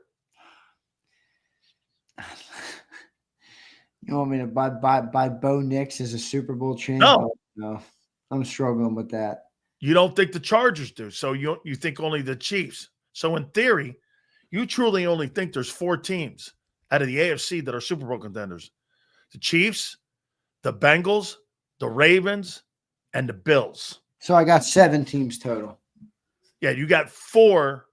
You want me to buy Bo Nix as a Super Bowl champ? No, I'm struggling with that. You don't think the Chargers do, so you think only the Chiefs. So in theory, you truly only think there's 4 teams out of the AFC that are Super Bowl contenders. The Chiefs, the Bengals, the Ravens, and the Bills. So I got 7 teams total. Yeah, you got 4.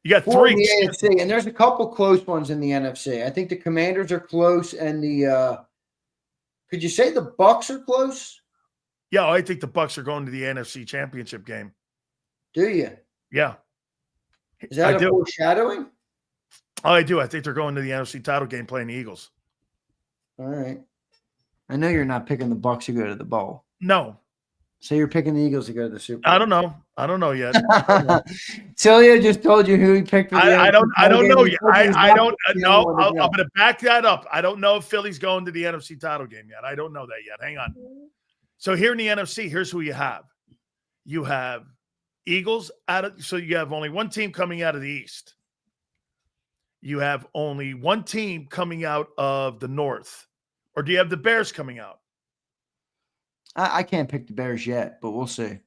You got 4 3 in the AFC, and there's a couple close ones in the NFC. I think the Commanders are close, and could you say the Bucks are close? Yeah, I think the Bucks are going to the NFC Championship game. Do you? Yeah. Is that a foreshadowing? Oh, I do. I think they're going to the NFC title game playing the Eagles. All right. I know you're not picking the Bucks to go to the bowl. No. So you're picking the Eagles to go to the Super Bowl. I don't know. I don't know yet. Sileo just told you who he picked for the I don't know yet. I don't know. I'm going going to back that up. I don't know if Philly's going to the NFC title game yet. I don't know that yet. Hang on. So here in the NFC, here's who you have. You have Eagles so you have only one team coming out of the East. You have only one team coming out of the North. Or do you have the Bears coming out? I can't pick the Bears yet, but we'll see.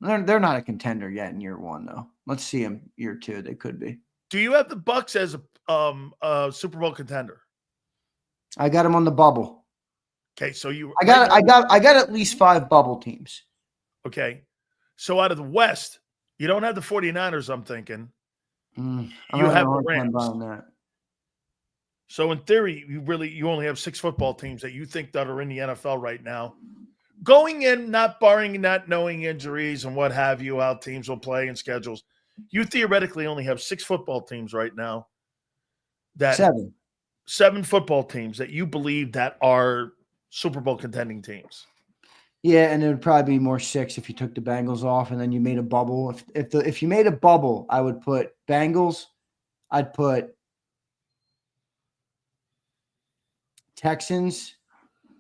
They're not a contender yet in year 1, though. Let's see them year 2. They could be. Do you have the Bucks as a Super Bowl contender? I got them on the bubble. Okay, so I got at least 5 bubble teams. Okay. So out of the West, you don't have the 49ers, I'm thinking. You have the Rams. So in theory, you only have 6 football teams that you think that are in the NFL right now. Going in, not barring not knowing injuries and what have you, how teams will play and schedules, you theoretically only have 6 football teams right now. 7 football teams that you believe that are Super Bowl contending teams. Yeah, and it would probably be more 6 if you took the Bengals off and then you made a bubble. If you made a bubble, I would put Bengals. I'd put Texans.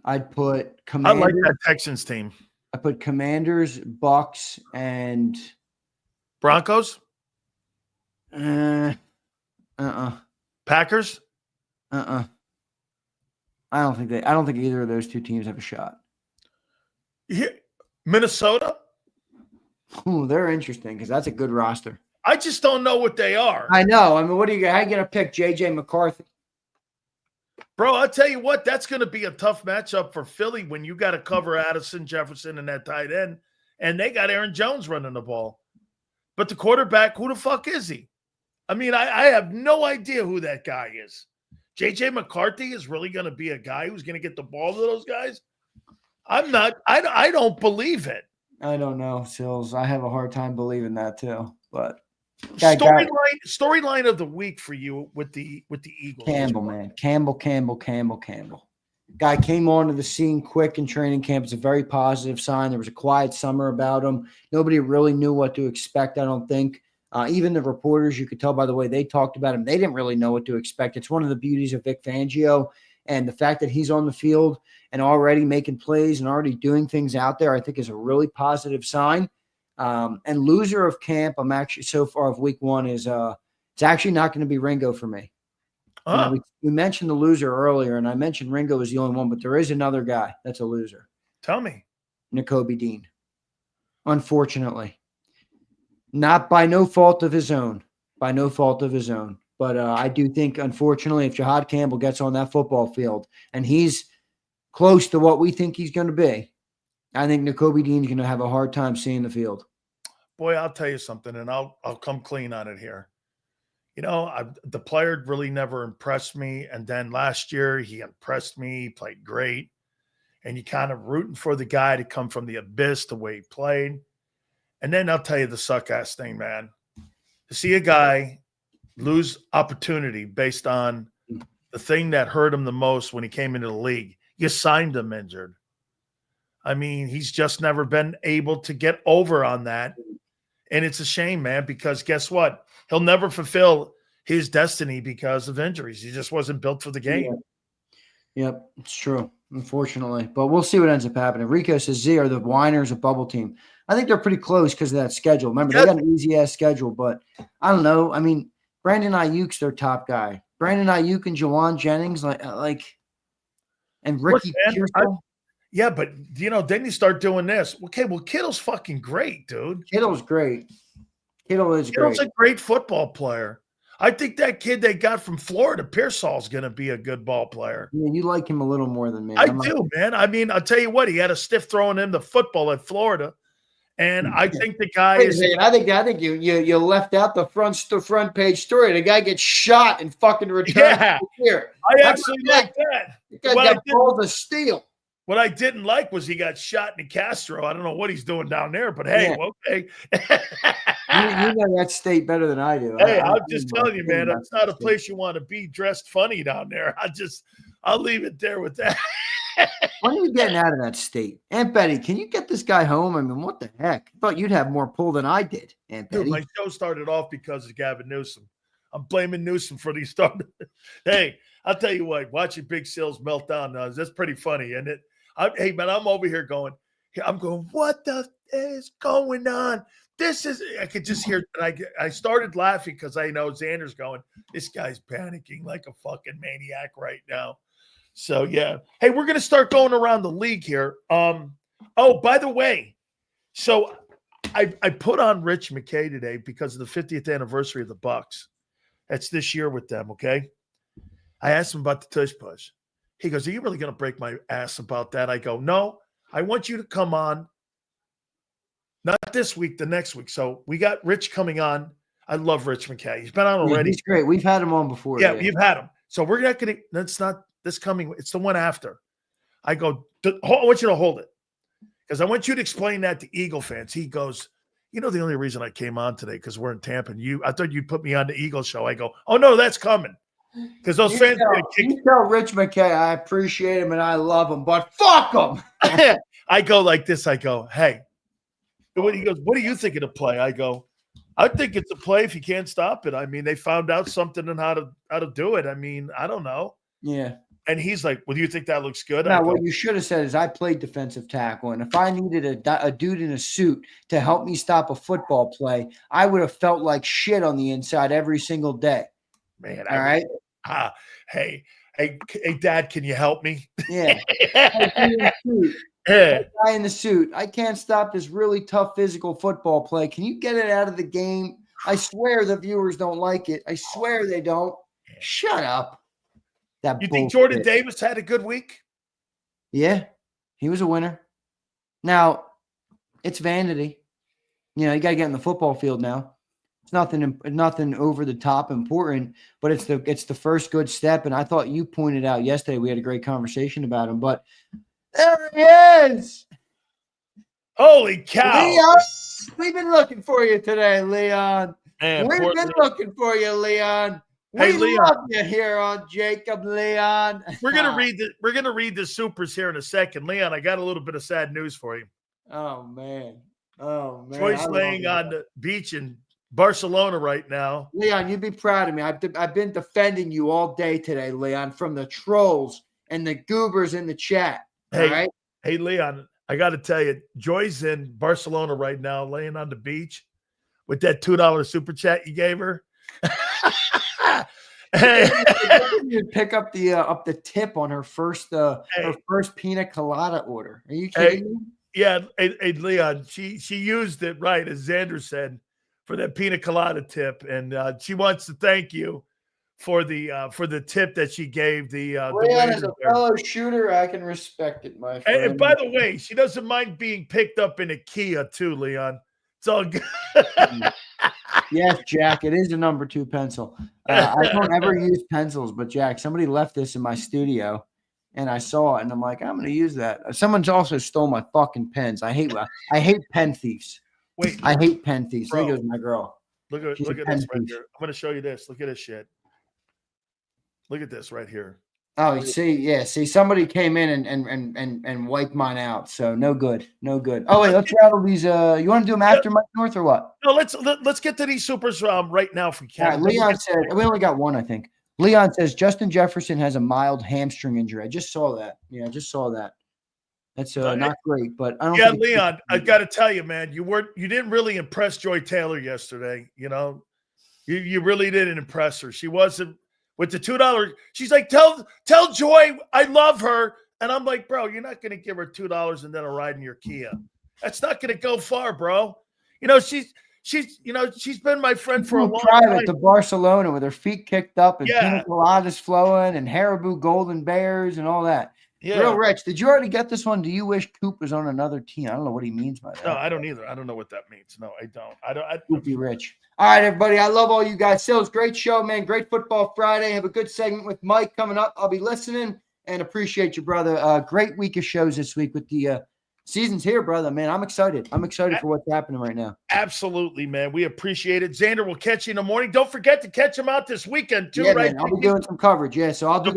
I'd put Commanders. I like that Texans team. I put Commanders, Bucks, and Broncos. Packers. I don't think either of those 2 teams have a shot. Here, Minnesota. Ooh, they're interesting because that's a good roster. I just don't know what they are. I know. I mean, how are you going to pick J.J. McCarthy? Bro, I'll tell you what, that's going to be a tough matchup for Philly when you got to cover Addison, Jefferson, and that tight end, and they got Aaron Jones running the ball. But the quarterback, who the fuck is he? I mean, I have no idea who that guy is. J.J. McCarthy is really going to be a guy who's going to get the ball to those guys? I don't believe it. I don't know, Sills. I have a hard time believing that too. But storyline of the week for you with the Eagles. Campbell, man. Campbell. Guy came onto the scene quick in training camp. It's a very positive sign. There was a quiet summer about him. Nobody really knew what to expect, I don't think. Even the reporters, you could tell by the way they talked about him, they didn't really know what to expect. It's one of the beauties of Vic Fangio. And the fact that he's on the field and already making plays and already doing things out there, I think is a really positive sign. And loser of camp, I'm actually so far of week 1 is it's actually not going to be Ringo for me. You know, we mentioned the loser earlier, and I mentioned Ringo is the only one, but there is another guy that's a loser. Tell me. Nakobe Dean. Unfortunately. Not by no fault of his own. But I do think, unfortunately, if Jahad Campbell gets on that football field and he's close to what we think he's going to be, I think Nakobe Dean's going to have a hard time seeing the field. Boy, I'll tell you something, and I'll come clean on it here. The player really never impressed me, and then last year he impressed me. He played great, and you kind of rooting for the guy to come from the abyss the way he played. And then I'll tell you the suck-ass thing, man. To see a guy lose opportunity based on the thing that hurt him the most when he came into the league. You signed him injured. I mean, he's just never been able to get over on that. And it's a shame, man, because guess what? He'll never fulfill his destiny because of injuries. He just wasn't built for the game. Yep, it's true, unfortunately. But we'll see what ends up happening. Rico says, Z, are the Winers a bubble team? I think they're pretty close because of that schedule. Remember, they got an easy-ass schedule, but I don't know. I mean, Brandon Ayuk's their top guy. Brandon Ayuk and Jawan Jennings, and Ricky Pearsall. Yeah, but, then you start doing this. Okay, well, Kittle's fucking great, dude. Kittle's great. Kittle's a great football player. I think that kid they got from Florida, Pearsall's going to be a good ball player. Yeah, you like him a little more than me. I do, man. I mean, I'll tell you what, he had a stiff throwing him the football at Florida. And I think the guy is. I think you left out the front page story. The guy gets shot and fucking returned. Yeah, here. I actually like that. Because that ball's a steal. What I didn't like was he got shot in Castro. I don't know what he's doing down there, but hey, okay. you know that state better than I do. Hey, I'm just telling you, man, it's not a place you want to be dressed funny down there. I'll leave it there with that. When are you getting out of that state? Aunt Betty, can you get this guy home? I mean, what the heck? I thought you'd have more pull than I did, Aunt Betty. Dude, my show started off because of Gavin Newsom. I'm blaming Newsom for these started. Hey, I'll tell you what, watching Big Sills melt down, that's pretty funny, isn't it? Hey, man, I'm over here going, what the is going on? I could just hear, and I started laughing because I know Zander's going, this guy's panicking like a fucking maniac right now. So, yeah. Hey, we're going to start going around the league here. Oh, by the way, so I put on Rich McKay today because of the 50th anniversary of the Bucks. That's this year with them, okay? I asked him about the tush push. He goes, are you really going to break my ass about that? I go, no, I want you to come on. Not this week, the next week. So we got Rich coming on. I love Rich McKay. He's been on already. He's great. We've had him on before. Yeah, you've had him. So we're not going to, that's not this coming. It's the one after. I go, I want you to hold it because I want you to explain that to Eagle fans. He goes, the only reason I came on today because we're in Tampa and I thought you'd put me on the Eagle show. I go, oh, no, that's coming. Because those fans are going to kick. You tell Rich McKay I appreciate him and I love him, but fuck him. I go like this. I go, hey. He goes, what do you think of the play? I go, I think it's a play if you can't stop it. I mean, they found out something on how to do it. I mean, I don't know. Yeah. And he's like, well, do you think that looks good? Now, what you should have said is I played defensive tackle, and if I needed a dude in a suit to help me stop a football play, I would have felt like shit on the inside every single day. Man, all right. Hey, Dad, can you help me? Yeah. Guy in the suit. I can't stop this really tough physical football play. Can you get it out of the game? I swear the viewers don't like it. I swear they don't. Shut up. You think Jordan Davis had a good week? Yeah, he was a winner. Now, it's vanity. You got to get in the football field now. It's nothing over the top important, but it's the first good step. And I thought you pointed out yesterday, we had a great conversation about him, but there he is. Holy cow. Leon, we've been looking for you today, Leon. Man, we've been looking for you, Leon. We love you here on JAKIB, Leon. We're gonna read the supers here in a second. Leon, I got a little bit of sad news for you. Oh man. Joyce laying on the beach in Barcelona right now. Leon, you'd be proud of me. I've been defending you all day today, Leon, from the trolls and the goobers in the chat. Hey, all right? Hey, Leon, I got to tell you, Joy's in Barcelona right now, laying on the beach with that $2 super chat you gave her. You'd pick up the tip on her first pina colada order. Are you kidding me? Yeah, hey, Leon, she used it right, as Zander said, for that pina colada tip, and she wants to thank you for the tip that she gave the Leon is a there. fellow shooter. I can respect it, my friend. And by the way, she doesn't mind being picked up in a Kia too, Leon. It's all good. Yes, Jack, it is a number 2 pencil. I don't ever use pencils, but Jack, somebody left this in my studio, and I saw it, and I'm like, I'm going to use that. Someone's also stole my fucking pens. I hate pen thieves. Wait, I hate pen thieves. bro, There goes my girl. Look at She's this a right pen here. thief. I'm going to show you this. Look at this shit. Look at this right here. Oh, see, somebody came in and wiped mine out. So no good. Oh wait, let's rattle these. You want to do them after Mike North or what? No, let's get to these supers right now if we can. All right, Leon said we only got one, I think. Leon says Justin Jefferson has a mild hamstring injury. I just saw that. Yeah, I just saw that. That's not great, but I don't. Yeah, Leon, I got to tell you, man, you didn't really impress Joy Taylor yesterday. You know, you really didn't impress her. She wasn't. With the $2, she's like, tell Joy I love her. And I'm like, bro, you're not going to give her $2 and then a ride in your Kia. That's not going to go far, bro. You know, she's been my friend for a long time. To Barcelona with her feet kicked up and pina coladas flowing and Haribo golden bears and all that. Yeah. Real Rich, did you already get this one? Do you wish Coop was on another team? I don't know what he means by that. No, I don't either. I don't know what that means. No, I don't. Coopy Rich. All right, everybody. I love all you guys. Sills, great show, man. Great Football Friday. Have a good segment with Mike coming up. I'll be listening and appreciate you, brother. Great week of shows this week with the season's here, brother. Man, I'm excited. I'm excited for what's happening right now. Absolutely, man. We appreciate it. Xander, we'll catch you in the morning. Don't forget to catch him out this weekend, too, right? Man, I'll be doing some coverage. Yeah, so I'll do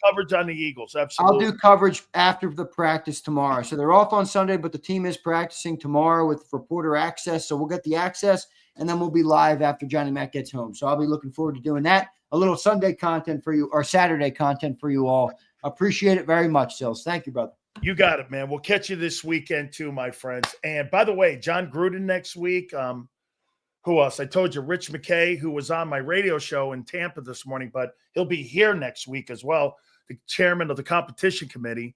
coverage on the Eagles. Absolutely. I'll do coverage after the practice tomorrow. So they're off on Sunday, but the team is practicing tomorrow with reporter access. So we'll get the access, and then we'll be live after Johnny Mac gets home. So I'll be looking forward to doing that. A little Sunday content for you, or Saturday content for you all. Appreciate it very much, Sills. Thank you, brother. You got it, man. We'll catch you this weekend too, my friends. And by the way, John Gruden next week. Who else? I told you Rich McKay, who was on my radio show in Tampa this morning, but he'll be here next week as well, the chairman of the competition committee.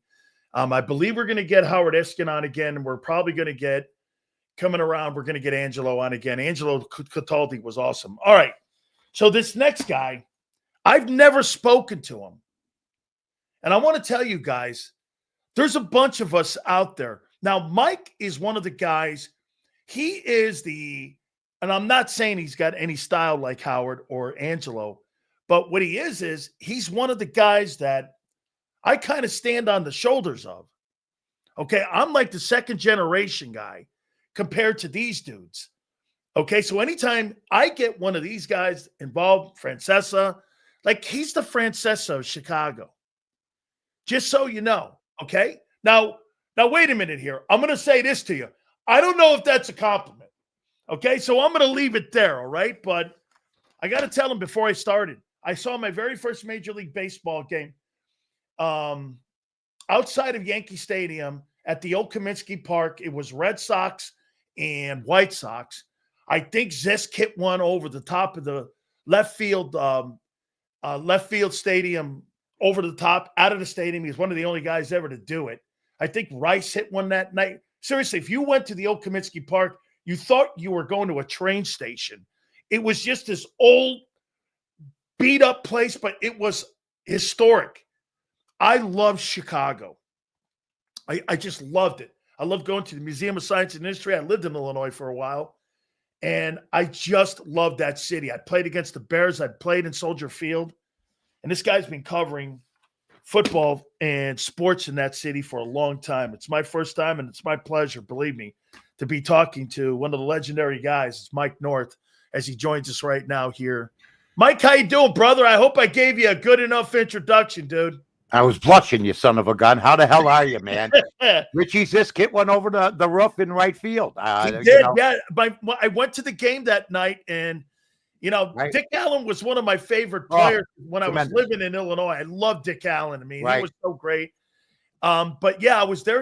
I believe we're going to get Howard Eskin on again, and we're probably going to get coming around. We're going to get Angelo on again. Angelo Cataldi was awesome. All right. So this next guy, I've never spoken to him. And I want to tell you guys, there's a bunch of us out there. Now, Mike is one of the guys. He is and I'm not saying he's got any style like Howard or Angelo, but what he is he's one of the guys that I kind of stand on the shoulders of. Okay, I'm like the second generation guy compared to these dudes. Okay, so anytime I get one of these guys involved, Francesa, like he's the Francesa of Chicago. Just so you know. Okay. Now wait a minute here. I'm going to say this to you. I don't know if that's a compliment. Okay. So I'm going to leave it there. All right. But I got to tell him before I started, I saw my very first Major League Baseball game outside of Yankee Stadium at the old Comiskey Park. It was Red Sox and White Sox. I think Zisk hit one over the top of the left field stadium, over the top, out of the stadium. He's one of the only guys ever to do it. I think Rice hit one that night. Seriously, if you went to the old Comiskey Park, you thought you were going to a train station. It was just this old, beat-up place, but it was historic. I love Chicago. I just loved it. I loved going to the Museum of Science and History. I lived in Illinois for a while, and I just loved that city. I played against the Bears. I played in Soldier Field. And this guy's been covering football and sports in that city for a long time. It's my first time, and it's my pleasure, believe me, to be talking to one of the legendary guys. It's Mike North, as he joins us right now here. Mike, how you doing, brother? I hope I gave you a good enough introduction, dude. I was blushing, you son of a gun. How the hell are you, man? Richie Zisk hit one over the roof in right field. He did, yeah. I went to the game that night, and right. Dick Allen was one of my favorite players when I was living in Illinois. I loved Dick Allen. I mean, he was so great. But yeah, I was there